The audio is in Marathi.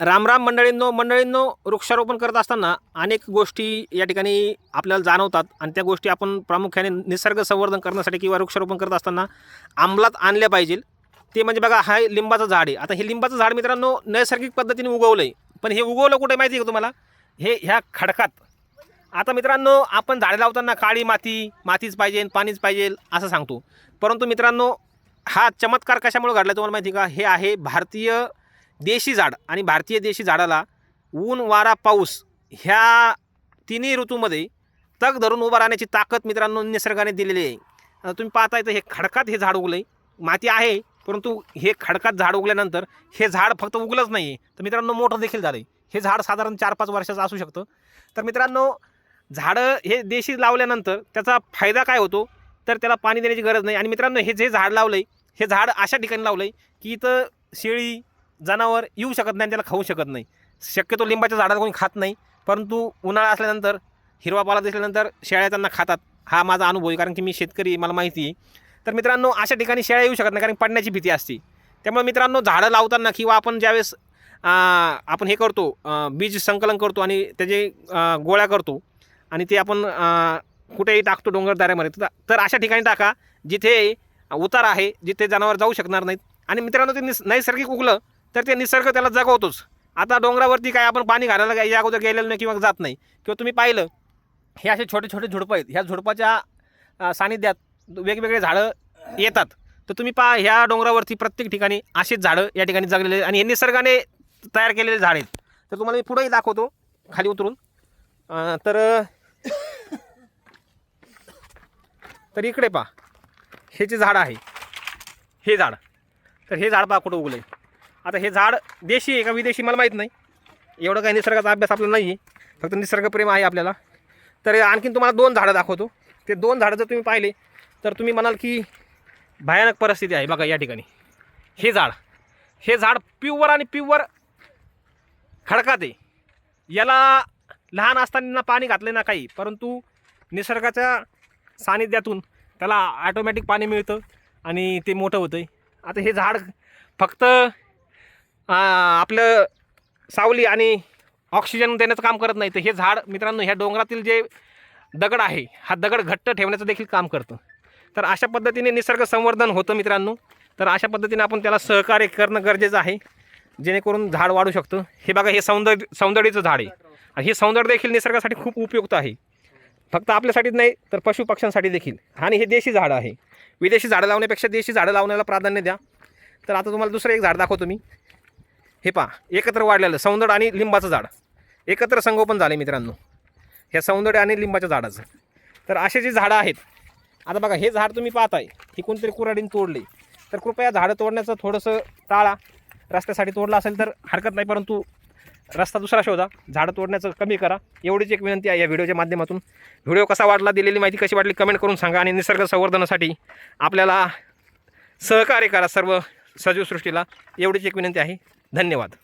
रामराम मंडळींनो वृक्षारोपण करत असताना अनेक गोष्टी या ठिकाणी आपल्याला जाणवतात आणि त्या गोष्टी आपण प्रामुख्याने निसर्ग संवर्धन करण्यासाठी किंवा वृक्षारोपण करत असताना अंमलात आणल्या पाहिजे. ते म्हणजे बघा, हा लिंबाचं झाड आहे. आता हे लिंबाचं झाड मित्रांनो नैसर्गिक पद्धतीने उगवलं आहे, पण हे उगवलं कुठे माहिती आहे का तुम्हाला? हे ह्या खडकात. आता मित्रांनो आपण झाडे लावताना काळी मातीच पाहिजे, पाणीच पाहिजे असं सांगतो, परंतु मित्रांनो हा चमत्कार कशामुळे घडला तुम्हाला माहिती का? हे आहे भारतीय देशी झाड आणि भारतीय देशी झाडाला ऊन वारा पाऊस ह्या तिन्ही ऋतूमध्ये तग धरून उभा राहण्याची ताकद मित्रांनो निसर्गाने दिलेली आहे. आता तुम्ही पाहताय तर हे खडकात हे झाड उगलं आहे, माती आहे, परंतु हे खडकात झाड उगल्यानंतर हे झाड फक्त उगलंच नाही तर मित्रांनो मोठं देखील झालं आहे. हे झाड साधारण 4-5 वर्षाचं असू शकतं. तर मित्रांनो झाडं हे देशी लावल्यानंतर त्याचा फायदा काय होतो तर त्याला पाणी देण्याची गरज नाही. आणि मित्रांनो हे जे झाड लावलं आहे हे झाड अशा ठिकाणी लावलं आहे की इथं शेळी जनावर येऊ शकत नाही, त्याला खाऊ शकत नाही. शक्यतो लिंबाच्या झाडाला कोणी खात नाही, परंतु उन्हाळा असल्यानंतर हिरवा पाला दिसल्यानंतर शेळ्या त्यांना खातात. हा माझा अनुभव आहे, कारण की मी शेतकरी, मला माहिती आहे. तर मित्रांनो अशा ठिकाणी शेळ्या येऊ शकत नाही, कारण पडण्याची भीती असते. त्यामुळे मित्रांनो झाडं लावताना किंवा आपण ज्यावेळेस आपण हे करतो, बीज संकलन करतो आणि त्याचे गोळ्या करतो आणि ते आपण कुठेही टाकतो डोंगरदऱ्यामध्ये, तर अशा ठिकाणी टाका जिथे उतार आहे, जिथे जनावर जाऊ शकणार नाहीत. आणि मित्रांनो ते नैसर्गिक उगलं तर ते निसर्ग त्याला जगवतोच. आता डोंगरावरती काय आपण पाणी घालायला काय या अगोदर गेलेलं नाही किंवा जात नाही, किंवा तुम्ही पाहिलं हे असे छोटे छोटे झुडपं आहेत, ह्या झुडपाच्या सानिध्यात वेगवेगळे झाडं येतात. तर तुम्ही पहा ह्या डोंगरावरती प्रत्येक ठिकाणी असेच झाडं या ठिकाणी जगलेले आणि हे निसर्गाने तयार केलेले झाड आहेत. तर तुम्हाला मी पुढेही दाखवतो खाली उतरून. तर इकडे पहा हे जे झाड आहे, हे झाड, तर हे झाड पहा कुठं उगलं आहे. आता हे झाड देशी आहे का विदेशी मला माहीत नाही, एवढं काही निसर्गाचा अभ्यास आपल्याला नाही आहे, फक्त निसर्गप्रेम आहे आपल्याला. तर आणखीन तुम्हाला 2 झाडं दाखवतो. ते 2 झाडं जर तुम्ही पाहिले तर तुम्ही म्हणाल की भयानक परिस्थिती आहे. बघा या ठिकाणी हे झाड प्युअर आणि प्युअर खडकात आहे. याला लहान असताना पाणी घातले ना काही, परंतु निसर्गाच्या सानिध्यातून त्याला ऑटोमॅटिक पाणी मिळतं आणि ते मोठं होतं आहे. आता हे झाड फक्त आपलं सावली आणि ऑक्सिजन देण्याचं काम करत नाही, तर हे झाड मित्रांनो ह्या डोंगरातील जे दगड आहे, हा दगड घट्ट ठेवण्याचं देखील काम करतं. तर अशा पद्धतीने निसर्ग संवर्धन होतं मित्रांनो. तर अशा पद्धतीने आपण त्याला सहकार्य करणं गरजेचं आहे, जेणेकरून झाड वाढू शकतं. हे बघा हे सौंदर्याचं झाड आहे आणि हे सौंदर्य देखील निसर्गासाठी खूप उपयुक्त आहे, फक्त आपल्यासाठीच नाही तर पशुपक्ष्यांसाठी देखील. आणि हे देशी झाडं आहे, विदेशी झाडं लावण्यापेक्षा देशी झाडं लावण्याला प्राधान्य द्या. तर आता तुम्हाला दुसरं एक झाड दाखवतो मी. हे पहा एकत्र वाढलेलं सौंदर्य आणि लिंबाचं झाड एकत्र संगोपन झाले मित्रांनो ह्या सौंदर्य आणि लिंबाच्या झाडाचं. तर असे जे झाडं आहेत, आता बघा हे झाड तुम्ही पाहताय हे कोणतरी कुऱ्हाडीने तोडले, तर कृपया झाडं तोडण्याचं थोडंसं टाळा. रस्त्यासाठी तोडलं असेल तर हरकत नाही, परंतु रस्ता दुसरा शोधा, झाडं तोडण्याचं कमी करा. एवढीच एक विनंती आहे या व्हिडिओच्या माध्यमातून. व्हिडिओ कसा वाटला, दिलेली माहिती कशी वाटली कमेंट करून सांगा. आणि निसर्ग संवर्धनासाठी आपल्याला सहकार्य करा सर्व सजीवसृष्टीला, एवढीच एक विनंती आहे. धन्यवाद.